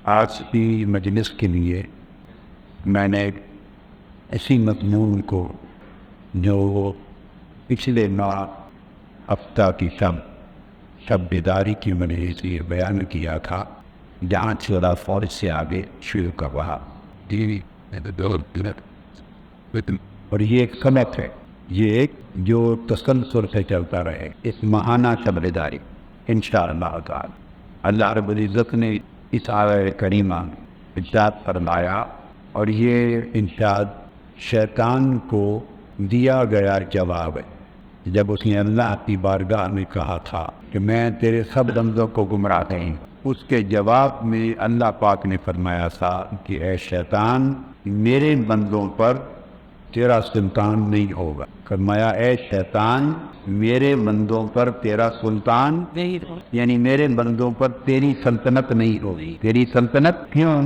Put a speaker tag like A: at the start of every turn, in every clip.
A: آج کی مجلس کے لیے میں نے ایسی مضمون کو جو پچھلے ماہ ہفتہ کی شب بیداری کی وجہ سے بیان کیا تھا، جہاں چلا فوج سے آگے شروع کر رہا اور یہ ایک سنت ہے، یہ ایک جو تسلسل سے چلتا رہے، اس ماہانہ شب بیداری انشاءاللہ تعالی۔ اللہ رب العزت نے اس آیہ کریمہ ارشاد فرمایا، اور یہ ارشاد شیطان کو دیا گیا جواب ہے جب اس نے اللہ کی بارگاہ میں کہا تھا کہ میں تیرے سب بندوں کو گمراہ کروں۔ اس کے جواب میں اللہ پاک نے فرمایا تھا کہ اے شیطان، میرے بندوں پر تیرا سلطان نہیں ہوگا۔ فرمایا اے شیطان، میرے بندوں پر تیرا سلطان نہیں ہوگا، یعنی میرے بندوں پر تیری سلطنت نہیں ہوگی۔ تیری سلطنت کیوں؟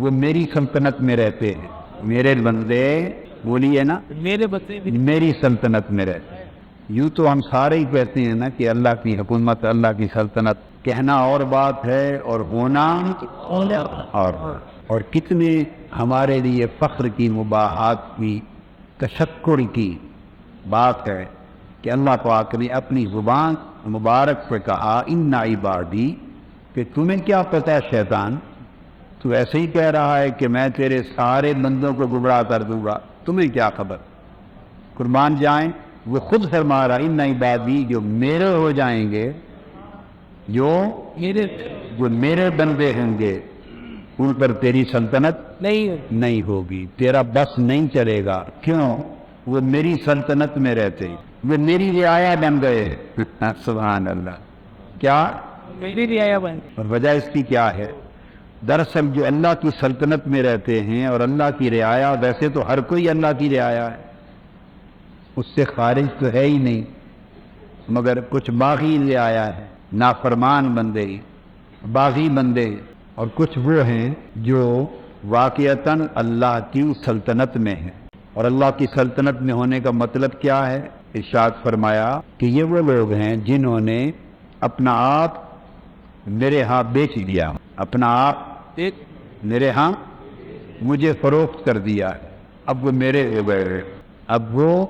A: وہ میری سلطنت میں رہتے ہیں، میرے بندے، بولیے نا، میرے بندے میری سلطنت میں رہتے ہیں۔ یوں تو ہم سارے ہی کہتے ہیں نا کہ اللہ کی حکومت، اللہ کی سلطنت، کہنا اور بات ہے اور ہونا اور کتنے ہمارے لیے فخر کی، مباحات کی، تشکر کی بات ہے کہ اللہ پاک نے اپنی زبان مبارک پہ کہا ان عبادی، کہ تمہیں کیا پتہ ہے شیطان، تو ایسے ہی کہہ رہا ہے کہ میں تیرے سارے بندوں کو گمراہ کر دوں گا، تمہیں کیا خبر۔ قربان جائیں، وہ خود فرما رہا ان عبادی، جو میرے ہو جائیں گے، جو میرے بندے ہوں گے، ان پر تیری سلطنت نہیں ہوگی، تیرا بس نہیں چلے گا۔ کیوں؟ وہ میری سلطنت میں رہتے، وہ میری رعایا بن گئے۔ سبحان اللہ، کیا میری رعایا بن؟ اور وجہ اس کی کیا ہے؟ دراصل جو اللہ کی سلطنت میں رہتے ہیں اور اللہ کی رعایا، ویسے تو ہر کوئی اللہ کی رعایا ہے، اس سے خارج تو ہے ہی نہیں، مگر کچھ باغی رعایا ہے، نافرمان بندے، باغی بندے، اور کچھ وہ ہیں جو واقعتاً اللہ کی سلطنت میں ہیں۔ اور اللہ کی سلطنت میں ہونے کا مطلب کیا ہے؟ ارشاد فرمایا کہ یہ وہ لوگ ہیں جنہوں نے اپنا آپ میرے ہاں بیچ دیا، اپنا آپ میرے ہاں مجھے فروخت کر دیا ہے، اب وہ میرے ہو گئے، اب وہ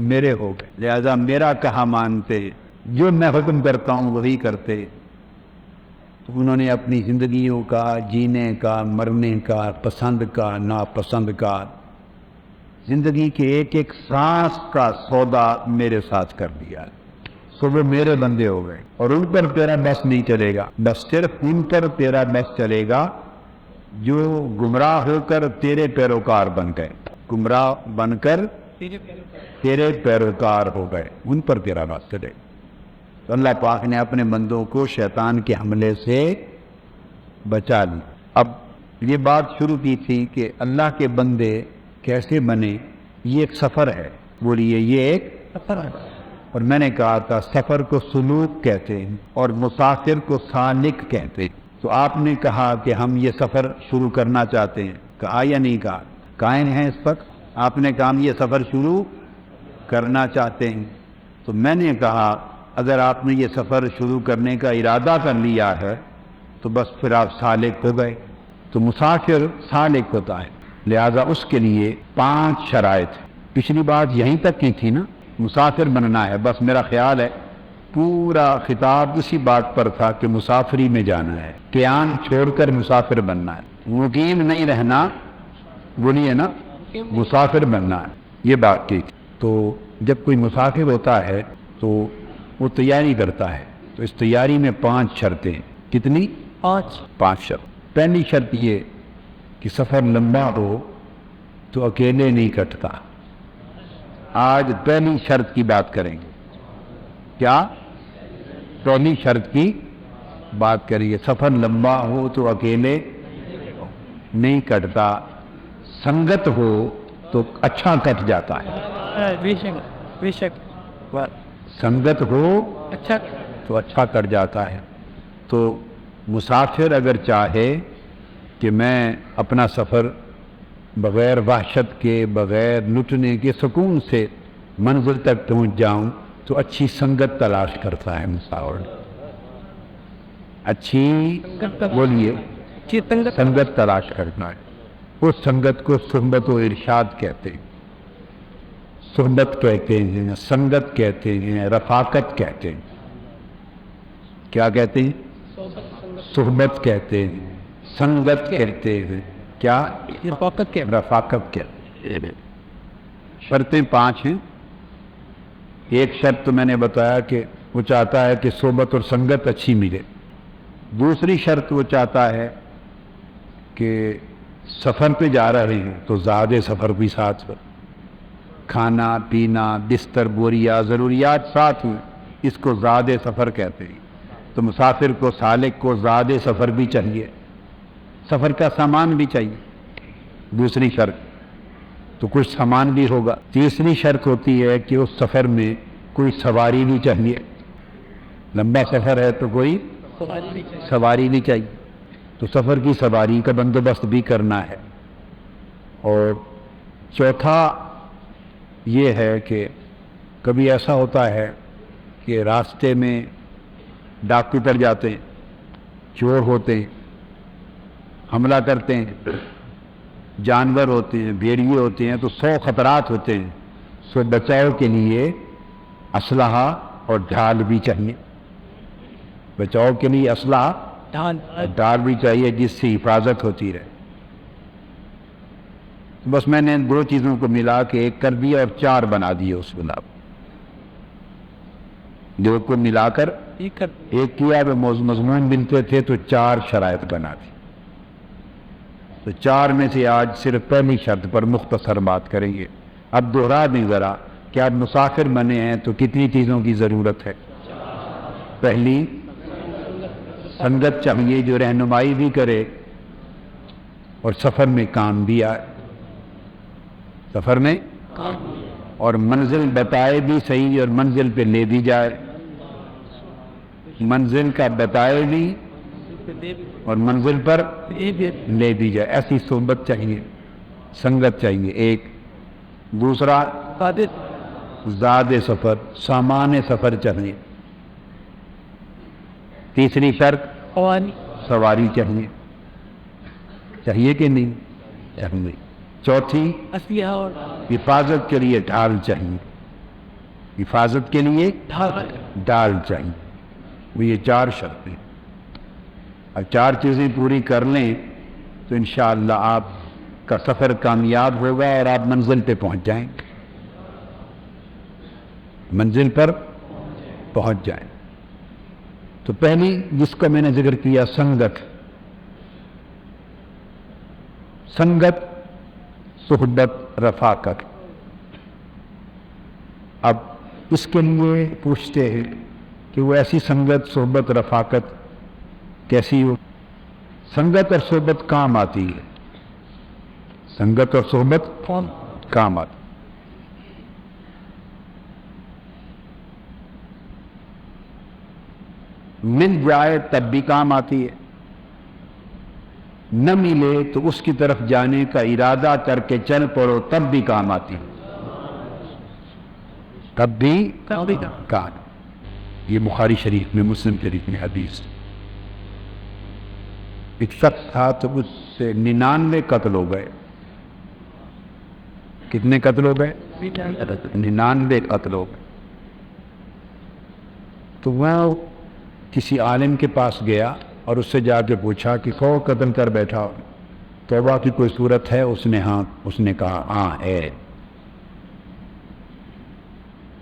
A: میرے ہو گئے، لہذا میرا کہا مانتے، جو میں حکم کرتا ہوں وہی کرتے۔ تو انہوں نے اپنی زندگیوں کا، جینے کا، مرنے کا، پسند کا، ناپسند کا، زندگی کے ایک ایک سانس کا سودا میرے ساتھ کر دیا، صبح میرے بندے ہو گئے، اور ان پر تیرا بس نہیں چلے گا، بس صرف ان پر تیرا بس چلے گا جو گمراہ ہو کر تیرے پیروکار بن گئے، گمراہ بن کر تیرے پیروکار ہو گئے، ان پر تیرا بس چلے گا۔ تو اللہ پاک نے اپنے بندوں کو شیطان کے حملے سے بچا لی۔ اب یہ بات شروع کی تھی کہ اللہ کے بندے کیسے بنے، یہ ایک سفر ہے، بولیے یہ ایک سفر ہے۔ اور میں نے کہا تھا سفر کو سلوک کہتے ہیں اور مسافر کو سالک کہتے ہیں۔ تو آپ نے کہا کہ ہم یہ سفر شروع کرنا چاہتے ہیں، کہا یا نہیں کہا؟ قائم ہیں اس پر؟ آپ نے کہا ہم یہ سفر شروع کرنا چاہتے ہیں، تو میں نے کہا اگر آپ نے یہ سفر شروع کرنے کا ارادہ کر لیا ہے تو بس پھر آپ سالک ہو گئے۔ تو مسافر سالک ہوتا ہے، لہذا اس کے لیے 5 شرائط۔ پچھلی بات یہیں تک کی تھی نا، مسافر بننا ہے، بس میرا خیال ہے پورا خطاب اسی بات پر تھا کہ مسافری میں جانا ہے، قیام چھوڑ کر مسافر بننا ہے، مقیم نہیں رہنا، بولیے نا، مسافر بننا ہے، یہ بات کی۔ تو جب کوئی مسافر ہوتا ہے تو وہ تیاری کرتا ہے، تو اس تیاری میں 5 شرطیں۔ کتنی؟ 5 شرط۔ پہلی شرط یہ کہ سفر لمبا ہو تو اکیلے نہیں کٹتا۔ آج پہلی شرط کی بات کریں گے، کیا؟ پہلی شرط کی بات کریے، سفر لمبا ہو تو اکیلے نہیں کٹتا، سنگت ہو تو اچھا کٹ جاتا ہے، بے شک سنگت ہو تو اچھا کٹ جاتا ہے۔ تو مسافر اگر چاہے کہ میں اپنا سفر بغیر وحشت کے، بغیر لٹنے کے، سکون سے منزل تک پہنچ جاؤں، تو اچھی سنگت تلاش کرتا ہے مسافر، اچھی، بولیے، سنگت تلاش کرنا ہے. اس سنگت کو صحبت و ارشاد کہتے ہیں. صحبت کہتے ہیں, سنگت کہتے ہیں, رفاقت کہتے ہیں. کیا کہتے ہیں؟ صحبت کہتے ہیں, سنگت کہتے ہیں, کیا رفاقت کہتے ہیں. شرطیں 5 ہیں. ایک شرط تو میں نے بتایا کہ وہ چاہتا ہے کہ صحبت اور سنگت اچھی ملے. دوسری شرط وہ چاہتا ہے کہ سفر پہ جا رہے ہیں تو زیادہ سفر بھی ساتھ میں, کھانا پینا بستر بوریا ضروریات ساتھ میں, اس کو زیادہ سفر کہتے ہیں. تو مسافر کو سالک کو زیادہ سفر بھی چاہیے, سفر کا سامان بھی چاہیے. دوسری شرط تو کچھ سامان بھی ہوگا. تیسری شرط ہوتی ہے کہ اس سفر میں کوئی سواری بھی چاہیے. لمبا سفر ہے تو کوئی سواری بھی چاہیے, تو سفر کی سواری کا بندوبست بھی کرنا ہے. اور چوتھا یہ ہے کہ کبھی ایسا ہوتا ہے کہ راستے میں ڈاکو پر جاتے ہیں, چور ہوتے ہیں, حملہ کرتے ہیں, جانور ہوتے ہیں, بھیڑیے ہوتے ہیں, تو 100 خطرات ہوتے ہیں. سو بچاؤ کے لیے اسلحہ اور ڈھال بھی چاہیے. بچاؤ کے لیے اسلحہ ڈھال بھی چاہیے جس سے حفاظت ہوتی رہے. بس میں نے 2 چیزوں کو ملا کے ایک کر دیا اور 4 بنا دیے. اس بنا 2 کو ملا کر ایک کیا. مضمون ملتے تھے تو 4 شرائط بنا دی. تو 4 میں سے آج صرف پہلی شرط پر مختصر بات کریں گے. اب دوہرا دیں ذرا کہ آپ مسافر بنے ہیں تو کتنی چیزوں کی ضرورت ہے؟ پہلی سنگت چاہیے جو رہنمائی بھی کرے اور سفر میں کام بھی آئے. سفر میں اور منزل بتائے بھی صحیح اور منزل پہ لے بھی جائے. منزل کا بتائے بھی اور منزل پر لے بھی جائے. ایسی صحبت چاہیے, سنگت چاہیے ایک. دوسرا زیادہ سفر, سامان سفر چاہیے. تیسری شرط سواری چاہیے. چاہیے کہ نہیں؟ چاہیے. چوتھی حفاظت کے لیے ڈھال چاہیے. حفاظت کے لیے ڈھال چاہیے. وہ یہ 4 شرطیں. اور 4 چیزیں پوری کر لیں تو انشاءاللہ آپ کا سفر کامیاب ہوگا اور آپ منزل پہ پہنچ جائیں. منزل پر پہنچ جائیں. تو پہلی جس کا میں نے ذکر کیا سنگت. سنگت صحبت رفاقت. اب اس کے لیے پوچھتے ہیں کہ وہ ایسی سنگت صحبت رفاقت کیسی ہو؟ سنگت اور صحبت کام آتی ہے. سنگت اور صحبت کام آتی. مل جائے تب بھی کام آتی ہے, نہ ملے تو اس کی طرف جانے کا ارادہ کر کے چل پڑو تب بھی کام آتی ہے. تب بھی کام. یہ بخاری شریف میں, مسلم شریف میں حدیث. ایک شخص تھا تو اس سے 99 قتل ہو گئے. کتنے قتل ہو گئے؟ 99 قتل ہو گئے. تو وہ کسی عالم کے پاس گیا اور اس سے جا کے پوچھا کہ کون قتل کر بیٹھا ہو, توبہ کی کوئی صورت ہے؟ اس نے کہا ہاں ہے.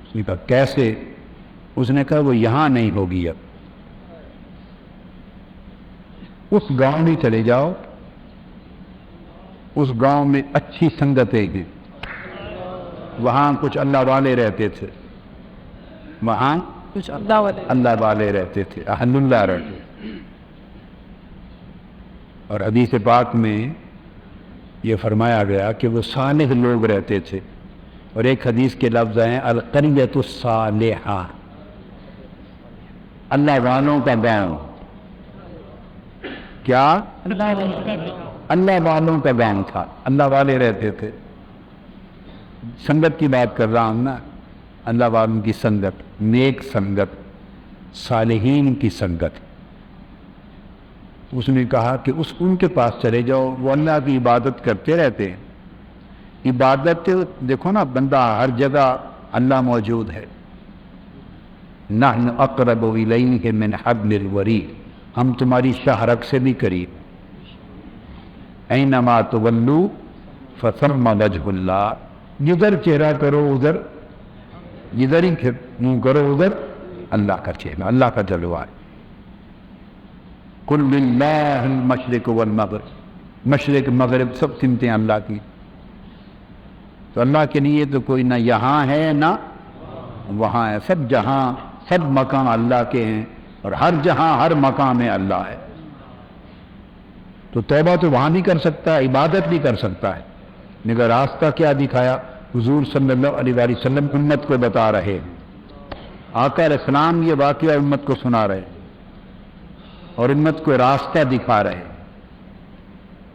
A: اس نے کہا کیسے؟ اس نے کہا وہ یہاں نہیں ہوگی. اب اس گاؤں میں چلے جاؤ, اس گاؤں میں اچھی سنگتیں ہیں, وہاں کچھ اللہ والے رہتے تھے, وہاں کچھ اللہ والے رہتے تھے, اہل اللہ رہتے. اور حدیث پاک میں یہ فرمایا گیا کہ وہ صالح لوگ رہتے تھے. اور ایک حدیث کے لفظ ہیں القریۃ الصالحہ, اللہ والوں کا بیان. کیا؟ اللہ والوں کا بیان تھا, اللہ والے رہتے تھے. سنگت کی بات کر رہا ہوں نا, اللہ والوں کی سنگت, نیک سنگت, صالحین کی سنگت. اس نے کہا کہ ان کے پاس چلے جاؤ، وہ اللہ کی عبادت کرتے رہتے ہیں۔ عبادت دیکھو نا، بندہ ہر جگہ اللہ موجود ہے۔ نحن اقرب الیہ من حبل الورید، ہم تمہاری شاہ رگ سے بھی قریب۔ اینما تولوا فثم وجہ اللہ، جدھر چہرہ کرو ادھر، جدھر ہی منہ کرو ادھر اللہ کا چہرہ، اللہ کا جلوہ ہے۔ قل للہ المشرق والمغرب، مشرق مغرب سب سمتیں اللہ کی، تو اللہ کے لیے تو کوئی نہ یہاں ہے نہ وہاں ہے، سب جہاں سب مقام اللہ کے ہیں، اور ہر جہاں ہر مقام میں اللہ ہے۔ تو توبہ تو وہاں بھی کر سکتا ہے، عبادت بھی کر سکتا ہے، مگر راستہ کیا دکھایا؟ حضور صلی اللہ علیہ وآلہ وسلم امت کو بتا رہے ہیں، آقا علیہ السلام یہ واقعہ امت کو سنا رہے اور امت کو راستہ دکھا رہے۔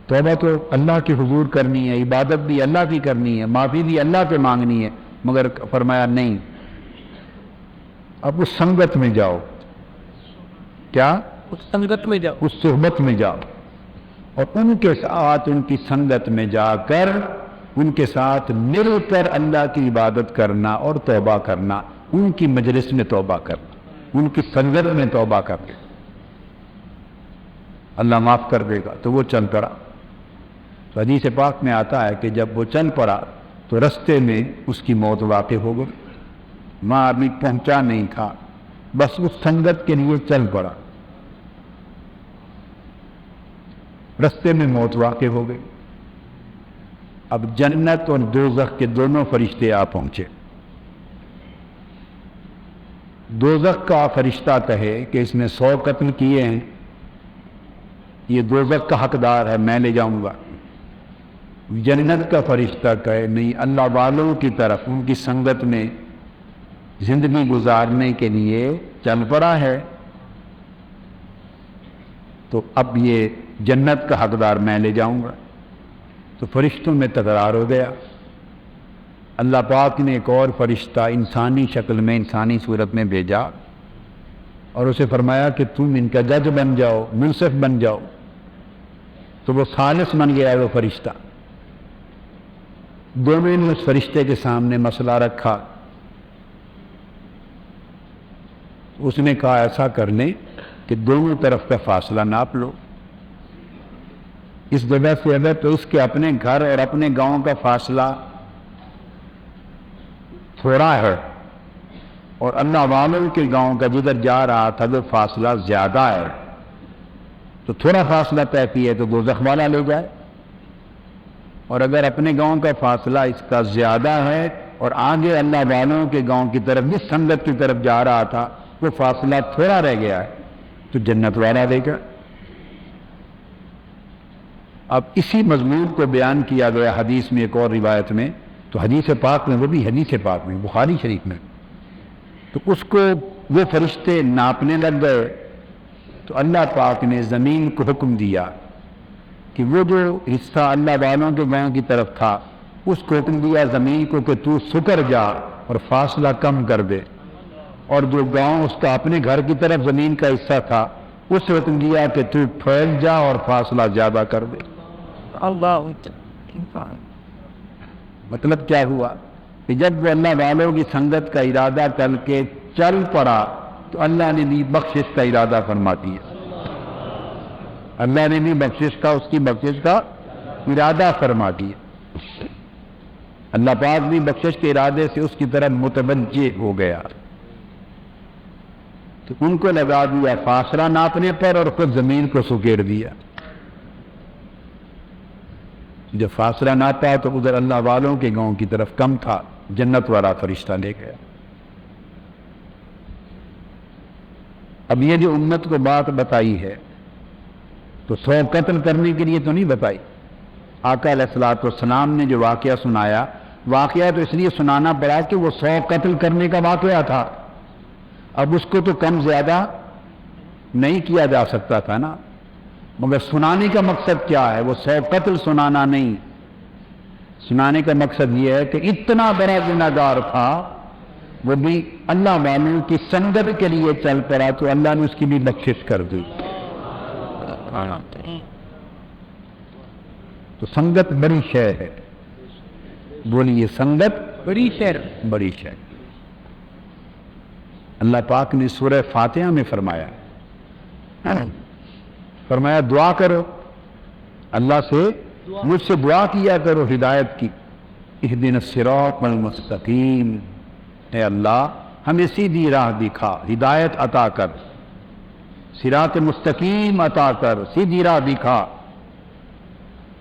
A: توبہ تو اللہ کے حضور کرنی ہے، عبادت بھی اللہ کی کرنی ہے، معافی بھی اللہ سے مانگنی ہے، مگر فرمایا نہیں، اب اس سنگت میں جاؤ، کیا؟
B: اس سنگت میں جاؤ،
A: اس صحبت میں جاؤ، اور ان کے ساتھ ان کی سنگت میں جا کر ان کے ساتھ مل کر اللہ کی عبادت کرنا اور توبہ کرنا، ان کی مجلس میں توبہ کرنا، ان کی سنگت میں توبہ کرنا، اللہ معاف کر دے گا۔ تو وہ چل پڑا۔ تو حدیث پاک میں آتا ہے کہ جب وہ چل پڑا تو رستے میں اس کی موت واقع ہو گئی، وہاں آدمی پہنچا نہیں تھا، بس اس سنگت کے لیے چل پڑا، رستے میں موت واقع ہو گئی۔ اب جنت اور دوزخ کے دونوں فرشتے آ پہنچے۔ دوزخ کا فرشتہ کہے کہ اس نے 100 قتل کیے ہیں، یہ دوزخ کا حقدار ہے، میں لے جاؤں گا۔ جنت کا فرشتہ کہے نہیں، اللہ والوں کی طرف ان کی سنگت میں زندگی گزارنے کے لیے چل پڑا ہے، تو اب یہ جنت کا حقدار میں لے جاؤں گا۔ تو فرشتوں میں تکرار ہو گیا۔ اللہ پاک نے ایک اور فرشتہ انسانی شکل میں، انسانی صورت میں بھیجا اور اسے فرمایا کہ تم ان کا جج بن جاؤ، منصف بن جاؤ۔ تو وہ ثالث بن گیا ہے وہ فرشتہ۔ دونوں نے اس فرشتے کے سامنے مسئلہ رکھا، اس نے کہا ایسا کر لیں کہ دونوں طرف کا فاصلہ ناپ لو، اس جگہ سے اگر تو اس کے اپنے گھر اور اپنے گاؤں کا فاصلہ تھوڑا ہے، اور اللہ والوں کے گاؤں کا جدھر جا رہا تھا وہ فاصلہ زیادہ ہے، تو تھوڑا فاصلہ طے کیا تو دوزخ والا لے جائے، اور اگر اپنے گاؤں کا فاصلہ اس کا زیادہ ہے اور آگے اللہ والوں کے گاؤں کی طرف جس سنگت کی طرف جا رہا تھا وہ فاصلہ تھوڑا رہ گیا ہے تو جنت والا لے گا۔ اب اسی مضمون کو بیان کیا گیا حدیث میں، ایک اور روایت میں، تو حدیث پاک میں، وہ بھی حدیث پاک میں، بخاری شریف میں، تو اس کو وہ فرشتے ناپنے لگ گئے، تو اللہ پاک نے زمین کو حکم دیا کہ وہ جو حصہ اللہ والوں کے گاؤں کی طرف تھا اس کو حکم دیا زمین کو کہ تو سکر جا اور فاصلہ کم کر دے، اور جو گاؤں اس کا اپنے گھر کی طرف زمین کا حصہ تھا اس کو حکم دیا کہ تو پھیل جا اور فاصلہ زیادہ کر دے۔
B: اللہ،
A: مطلب کیا ہوا کہ جب وہ اللہ والوں کی سنگت کا ارادہ کر کے چل پڑا تو اللہ نے بھی بخشش کا ارادہ فرما دیا، اللہ نے بھی بخشش کا، اس کی بخشش کا ارادہ فرما دیا، اللہ پاک بھی بخشش کے ارادے سے اس کی طرف متوجہ ہو گیا، تو ان کو لگا دیا فاصلہ ناپنے پر اور خود زمین کو سکیڑ دیا۔ جب فاصلہ ناپا تو ادھر اللہ والوں کے گاؤں کی طرف کم تھا، جنت والا فرشتہ لے گیا۔ اب یہ جو امت کو بات بتائی ہے تو 100 قتل کرنے کے لیے تو نہیں بتائی، آقا علیہ الصلوۃ والسلام نے جو واقعہ سنایا، واقعہ تو اس لیے سنانا پڑا کہ وہ 100 قتل کرنے کا واقعہ تھا، اب اس کو تو کم زیادہ نہیں کیا جا سکتا تھا نا، مگر سنانے کا مقصد کیا ہے؟ وہ 100 قتل سنانا نہیں، سنانے کا مقصد یہ ہے کہ اتنا بڑا گنہگار تھا، وہ بھی اللہ والوں کی سنگت کے لیے چل پڑا تو اللہ نے اس کی بھی بخشش کر دی۔ تو سنگت بڑی شے ہے. بولیے سنگت
B: بڑی شہر
A: بڑی شے. اللہ پاک نے سورہ فاتحہ میں فرمایا دعا کرو اللہ سے، مجھ سے دعا کیا کرو ہدایت کی. اہدنا الصراط المستقیم، اے اللہ ہمیں سیدھی راہ دکھا، ہدایت عطا کر، صراط مستقیم عطا کر، سیدھی راہ دکھا.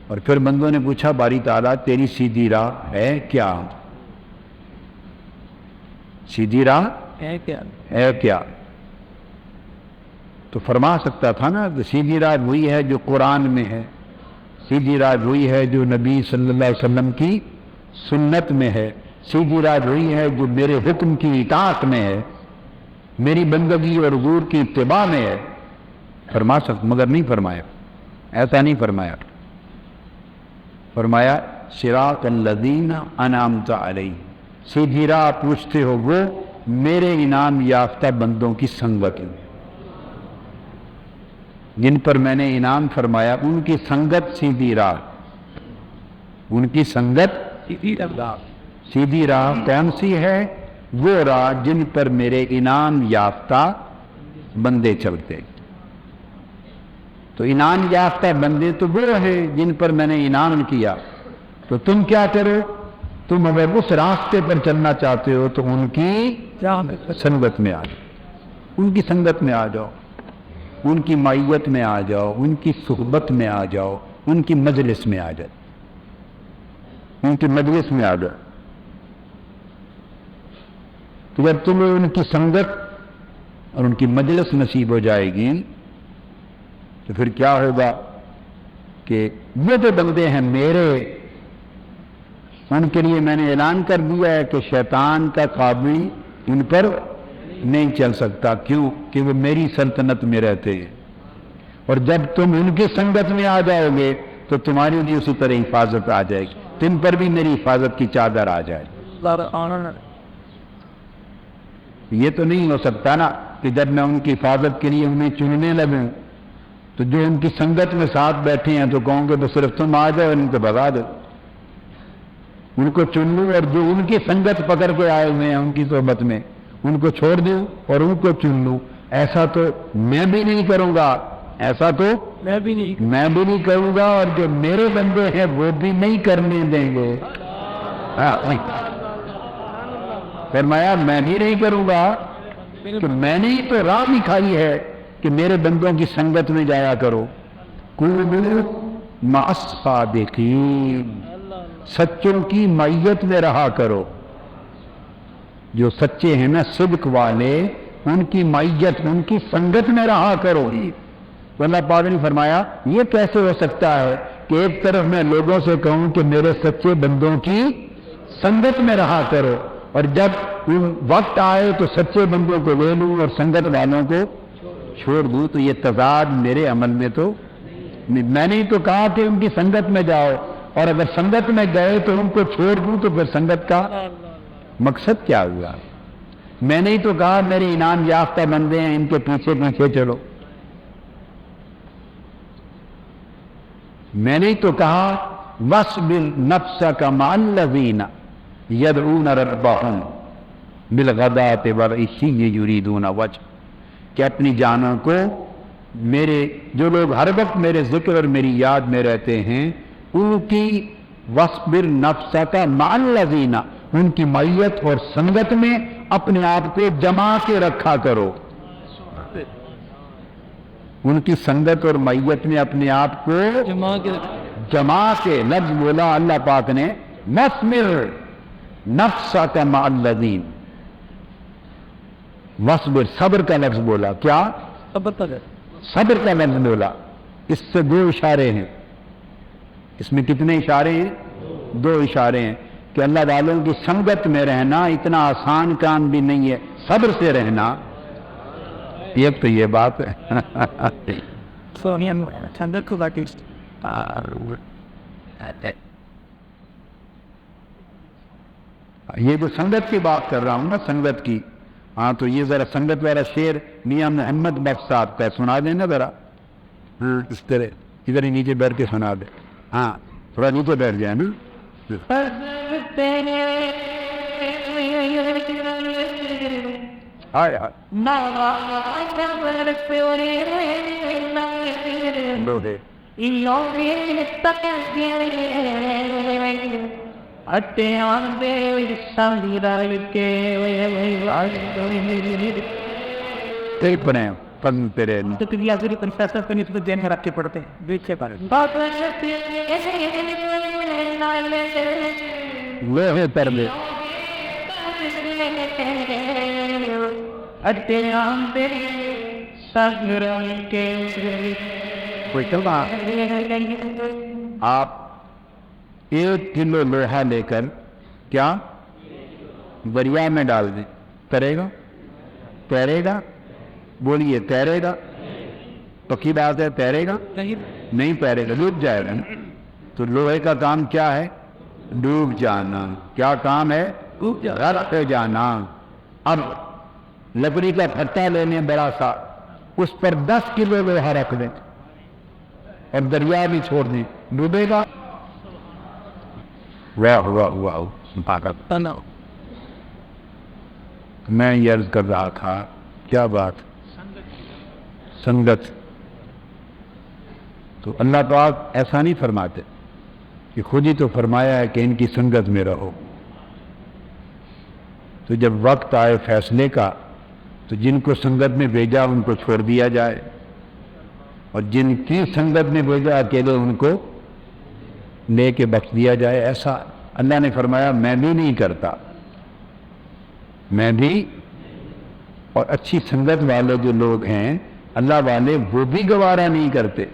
A: اور پھر بندوں نے پوچھا باری تعالیٰ تیری سیدھی راہ ہے کیا؟ سیدھی راہ
B: ہے کیا؟
A: ہے کیا؟ تو فرما سکتا تھا نا کہ سیدھی راہ وہی ہے جو قرآن میں ہے، سیدھی راہ وہی ہے جو نبی صلی اللہ علیہ وسلم کی سنت میں ہے، سیدھی راہ وہی ہے جو میرے حکم کی اطاعت میں ہے، میری بندگی اور حضور کی اتباع میں ہے. فرما سکتا، مگر نہیں فرمایا، ایسا نہیں فرمایا. فرمایا صراط الذین انعمت علیہم، سیدھی راہ پوچھتے ہو وہ میرے انعام یافتہ بندوں کی سنگت میں، جن پر میں نے انعام فرمایا ان کی سنگت سیدھی راہ. ان کی سنگت سیدھی راہ کون سی ہے؟ وہ راہ جن پر میرے انعام یافتہ بندے چلتے. تو انعام یافتہ بندے تو وہ ہے جن پر میں نے انعام کیا. تو تم کیا کرو؟ تم اگر اس راستے پر چلنا چاہتے ہو تو ان کی سنگت میں آ جاؤ، ان کی سنگت میں آ جاؤ، ان کی معیت میں آ جاؤ، ان کی صحبت میں آ جاؤ، ان کی مجلس میں آ جاؤ، ان کی مجلس میں آ جاؤ. تو جب تمہیں ان کی سنگت اور ان کی مجلس نصیب ہو جائے گی تو پھر کیا ہوگا کہ وہ جو بندے ہیں میرے، ان کے لیے میں نے اعلان کر دیا ہے کہ شیطان کا قابو ان پر نہیں چل سکتا. کیوں؟ کہ وہ میری سلطنت میں رہتے ہیں. اور جب تم ان کی سنگت میں آ جاؤ گے تو تمہاری بھی اسی طرح حفاظت آ جائے گی، تم پر بھی میری حفاظت کی چادر آ جائے گی. یہ تو نہیں ہو سکتا نا کہ جب میں ان کی حفاظت کے لیے انہیں چننے لگوں تو جو ان کی سنگت میں ساتھ بیٹھے ہیں تو کہوں گے تو صرف تم آ جاؤ ان کو بھگا دو، ان کو چن لوں، اور جو ان کی سنگت پکڑ کے آئے ہوئے ہیں ان کی صحبت میں ان کو چھوڑ دوں اور ان کو چن لوں. ایسا تو میں بھی نہیں کروں گا، ایسا تو میں بھی نہیں کروں گا، اور جو میرے بندے ہیں وہ بھی نہیں کرنے دیں گے. فرمایا میں بھی نہیں کروں گا، کہ میں نے تو راہ دکھائی ہے کہ میرے بندوں کی سنگت میں جایا کرو. کونوا مع الصادقین، سچوں کی معیت میں رہا کرو. جو سچے ہیں نا صدق والے، ان کی معیت، ان کی سنگت میں رہا کرو. تو اللہ پاک نے فرمایا یہ کیسے ہو سکتا ہے کہ ایک طرف میں لوگوں سے کہوں کہ میرے سچے بندوں کی سنگت میں رہا کرو، اور جب وقت آئے تو سچے بندوں کو لے لوں اور سنگت والوں کو چھوڑ دوں. تو یہ تضاد میرے عمل میں تو میں نے تو کہا کہ ان کی سنگت میں جاؤ، اور اگر سنگت میں گئے تو ان کو چھوڑ دوں تو پھر سنگت کا مقصد کیا ہوا؟ میں نے تو کہا میرے انعام یافتہ بندے ہیں ان کے پیچھے پیچھے چلو. میں نے تو کہا وَاصْبِرْ نَفْسَكَ مَعَ الَّذِينَ يَدْعُونَ رَبَّهُمْ بِالْغَدَاةِ وَالْعَشِيِّ يُرِيدُونَ وَجْهَهُ، کہ اپنی جانوں کو میرے جو لوگ ہر وقت میرے ذکر اور میری یاد میں رہتے ہیں ان کی وَاصْبِرْ نَفْسَكَ مَعَ الَّذِينَ، ان کی معیت اور سنگت میں اپنے آپ کو جما کے رکھا کرو. ان کی سنگت اور معیت میں اپنے آپ کو جما کے لفظ بولا اللہ پاک نے وَاصْبِرْ نَفْسَكَ مَعَ الَّذِينَ. وَاصْبِرْ صبر کا لفظ بولا. کیا؟ صبر کا لفظ بولا. اس سے دو اشارے ہیں. اس میں کتنے اشارے ہیں؟ دو اشارے ہیں کہ اللہ والوں کی سنگت میں رہنا اتنا آسان کام بھی نہیں ہے، صبر سے رہنا. ایک تو یہ بات ہے. یہ جو سنگت کی بات کر رہا ہوں نا، سنگت کی، ہاں تو یہ ذرا سنگت والا شعر میاں محمد بخش صاحب کا سنا دینا ذرا. ہاں اس طرح ادھر ہی نیچے بیٹھ کے سنا دے. ہاں تھوڑا نیچے بیٹھ جائے نا. ہائے ہائے ایک بنے پن تیرے رکھ کے پڑھتے بیچے پر پیر دے آپ 1 کلو لوہا لے کر کیا دریا میں ڈال دیں, تیرے گا؟ تیرے گا؟ بولیے تیرے گا؟ پکی بات ہے, تیرے گا؟ نہیں تیرے گا, ڈوب جائے گا. تو لوہے کا کام کیا ہے؟ ڈوب جانا. کیا کام ہے؟ غرق جانا. اب لکڑی کا پھٹا لینے بڑا سا, اس پر 10 کلو لوہا رکھ دیں اور دریا بھی چھوڑ دیں, ڈوبے گا؟ واہ واہ واہ. میں یہ عرض کر رہا تھا, کیا بات, سنگت. تو اللہ پاک ایسا نہیں فرماتے کہ خود ہی تو فرمایا ہے کہ ان کی سنگت میں رہو. تو جب وقت آئے فیصلے کا تو جن کو سنگت میں بھیجا ان کو چھوڑ دیا جائے, اور جن کی سنگت میں بھیجا اکیلے ان کو لے کے بخش دیا جائے. ایسا اللہ نے فرمایا میں بھی نہیں کرتا, میں بھی. اور اچھی سنگت والے جو لوگ ہیں اللہ والے, وہ بھی گوارا نہیں کرتے.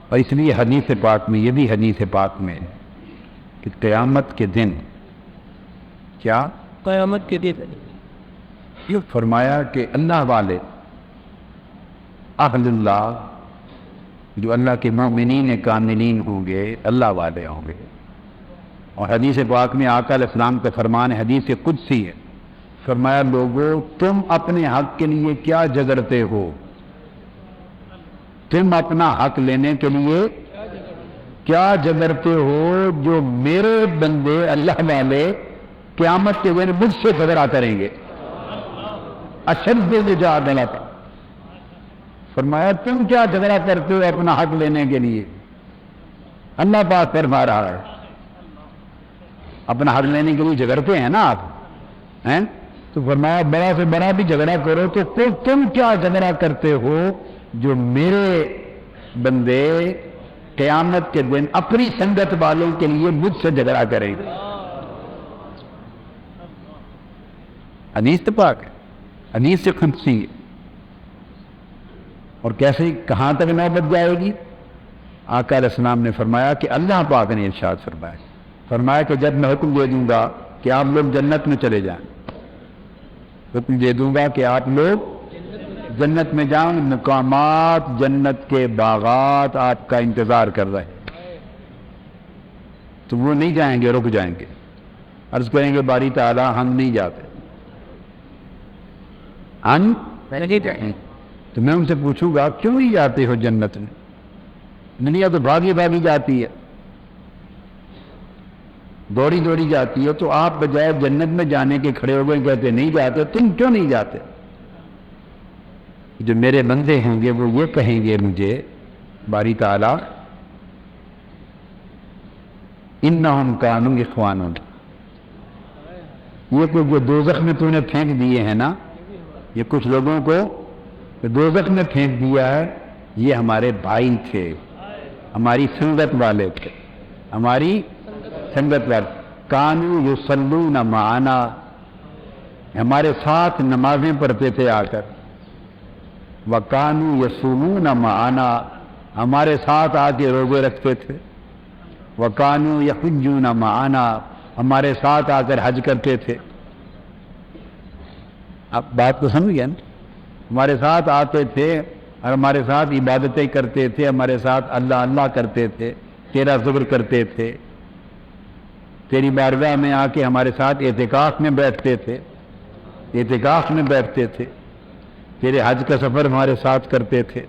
A: اور اس لیے حدیث پاک میں, یہ بھی حدیث پاک میں کہ قیامت کے دن, کیا
B: قیامت کے دن
A: یہ فرمایا کہ اللہ والے, اہل اللہ, جو اللہ کے مومنین کاملین ہوں گے, اللہ والے ہوں گے. اور حدیث پاک میں آقا علیہ السلام کا فرمان حدیث قدسی ہے, فرمایا لوگو تم اپنے حق کے لیے کیا جگرتے ہو؟ تم اپنا حق لینے کے لیے کیا جگرتے ہو؟ جو میرے بندے اللہ والے قیامت کے دن مجھ سے جھگڑا کریں گے. اشد مجادلہ, فرمایا تم کیا جھگڑا کرتے ہو اپنا حق لینے کے لیے؟ اللہ پاک فرما رہا ہے اپنا حق لینے کے لیے جھگڑتے ہیں نا آپ ہیں, تو فرمایا بڑا سے بڑا بھی جھگڑا کرو, تو پھر تم کیا جھگڑا کرتے ہو جو میرے بندے قیامت کے دن اپنی سنگت والوں کے لیے مجھ سے جھگڑا کریں گے. حدیث پاک ہے, حدیث سے قدسی ہے. اور کیسے کہاں تک نوبت جائے گی؟ آقا علیہ السلام نے فرمایا کہ اللہ پاک نے ارشاد فرمایا, فرمایا کہ جب میں حکم دے دوں گا کہ آپ لوگ جنت میں چلے جائیں, حکم دے دوں گا کہ آپ لوگ جنت میں جاؤں, مقامات جنت کے باغات آپ کا انتظار کر رہے ہیں, تو وہ نہیں جائیں گے, رک جائیں گے. عرض کریں گے باری تعالیٰ ہم نہیں جاتے, ہم نہیں جائیں. تو میں ان سے پوچھوں گا کیوں نہیں جاتے ہو جنت میں؟ دنیا تو بھاگی بھاگی جاتی ہے, دوڑی دوڑی جاتی ہے, تو آپ بجائے جنت میں جانے کے کھڑے ہو گئے کہتے نہیں جاتے. تم کیوں نہیں جاتے؟ جو میرے بندے ہیں گے وہ یہ کہیں گے مجھے باری تعالیٰ انہم کانوا اخواننا, یہ کوئی جو دوزخ میں تو نے پھینک دیے ہیں نا, یہ کچھ لوگوں کو دوزخ میں پھینک دیا ہے, یہ ہمارے بھائی تھے, ہماری سنگت والے تھے, ہماری سنگت والے. کانوا یصلون معنا, ہمارے ساتھ نمازیں پڑھتے تھے آ کر. وَكَانُوا يَصُومُونَ مَعَنَا, ہمارے ساتھ آ کے روزے رکھتے تھے. وَكَانُوا يَحُجُّونَ مَعَنَا, ہمارے ساتھ آ کر حج کرتے تھے. آپ بات کو سمجھ گئے نا, ہمارے ساتھ آتے تھے اور ہمارے ساتھ عبادتیں کرتے تھے, ہمارے ساتھ اللہ اللہ کرتے تھے, تیرا ذکر کرتے تھے, تیری بارگاہ میں آ کے ہمارے ساتھ اعتکاف میں بیٹھتے تھے, اعتکاف میں بیٹھتے تھے, تیرے حج کا سفر ہمارے ساتھ کرتے تھے.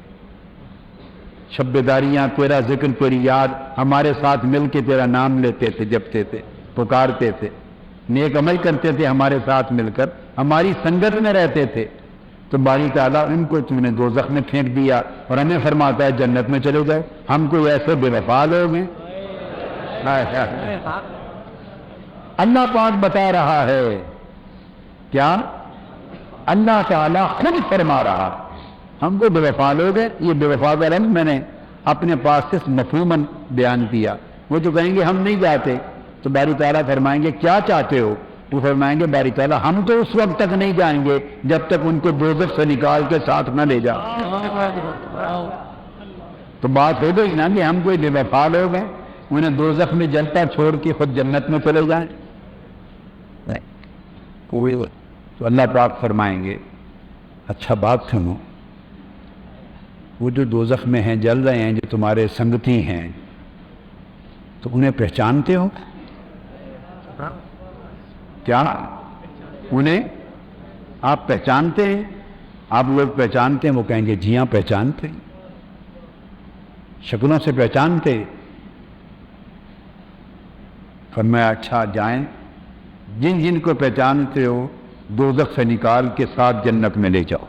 A: شب بیداریاں، تیرا ذکر، تیری یاد، ہمارے ساتھ مل کے تیرا نام لیتے تھے، جپتے تھے، پکارتے تھے، نیک عمل کرتے تھے ہمارے ساتھ مل کر، ہماری سنگت میں رہتے تھے، تو باری تعالیٰ ان کو تم نے دوزخ میں پھینک دیا اور ہمیں فرماتا ہے جنت میں چلے جائے۔ ہم کوئی ایسے بے وفا لوگ ہیں؟ اللہ پاک بتا رہا ہے، کیا؟ اللہ تعالیٰ خود فرما رہا ہم کو بے وفا لوگ ہیں۔ یہ بے وفا کا رنگ میں نے اپنے پاس سے مفہوماً بیان کیا۔ وہ تو کہیں گے ہم نہیں جاتے، تو باری تعالیٰ فرمائیں گے کیا چاہتے ہو؟ وہ فرمائیں گے باری تعالیٰ ہم تو اس وقت تک نہیں جائیں گے جب تک ان کو دوزخ سے نکال کے ساتھ نہ لے جاؤ۔ تو بات ہو گئی نا کہ ہم کوئی بے وفا لوگ ہیں، انہیں دوزخ میں جلتا چھوڑ کے خود جنت میں چلے جائیں؟ تو اللہ پاک فرمائیں گے اچھا بات سنو، وہ جو دوزخ میں ہیں، جل رہے ہیں، جو تمہارے سنگتی ہیں، تو انہیں پہچانتے ہو؟ کیا انہیں آپ پہچانتے ہیں؟ آپ لوگ پہچانتے ہیں؟ وہ کہیں گے جی ہاں پہچانتے ہیں، شکلوں سے پہچانتے۔ فرمایا اچھا جائیں، جن جن کو پہچانتے ہو دوزخ سے نکال کے ساتھ جنت میں لے جاؤ۔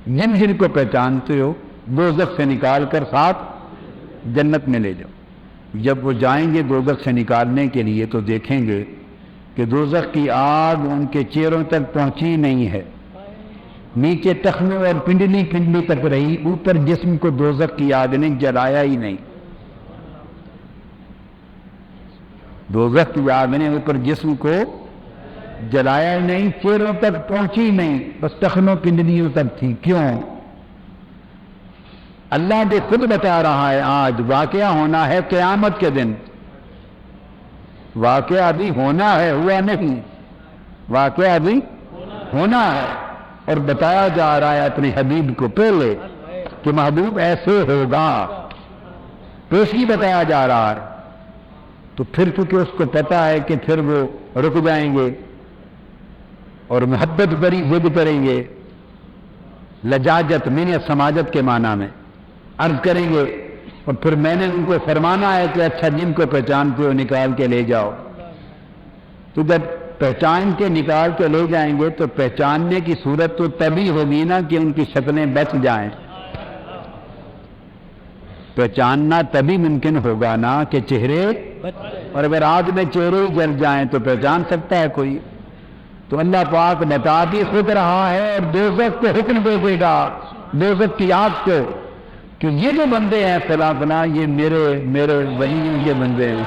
A: جن جن کو پہچانتے ہو دوزخ سے نکال کر ساتھ جنت میں لے جاؤ۔ جب وہ جائیں گے دوزخ سے نکالنے کے لیے تو دیکھیں گے کہ دوزخ کی آگ ان کے چہروں تک پہنچی نہیں ہے، نیچے ٹخنوں اور پنڈلی پنڈلی تک رہی، اوپر جسم کو دوزخ کی آگ نے جلایا ہی نہیں۔ دوزخ کی آگ نے اوپر جسم کو جلایا نہیں، چہروں تک پہنچی نہیں، بس ٹخنوں پنڈلیوں تک تھی۔ کیوں؟ اللہ نے خود بتا رہا ہے آج واقعہ ہونا ہے قیامت کے دن، واقعہ ابھی ہونا ہے، ہوا نہیں، واقعہ ابھی ہونا ہے، اور بتایا جا رہا ہے اپنے حبیب کو پہلے کہ محبوب ایسے ہوگا، پیشگی بتایا جا رہا ہے۔ تو پھر کیونکہ اس کو پتا ہے کہ پھر وہ رک جائیں گے اور محبت بری ضد کریں گے، لجاجت میں نے سماجت کے معنی میں عرض کریں گے، اور پھر میں نے ان کو فرمانا ہے کہ اچھا جن کو پہچانتے ہو نکال کے لے جاؤ۔ تو جب پہچان کے نکال کے لے جائیں گے تو پہچاننے کی صورت تو تبھی ہوگی نا کہ ان کی شکلیں بچ جائیں، پہچاننا تبھی ممکن ہوگا نا کہ چہرے، اور اگر آج میں چہرے ہی جل جائیں تو پہچان سکتا ہے کوئی؟ تو اللہ پاک بتا بھی خود رہا ہے اور دوزخ کو حکم دے دے گا، دوزخ کی آگ کو، کہ یہ جو بندے ہیں فلاں فلاں، یہ میرے وہی ہیں، یہ بندے ہیں،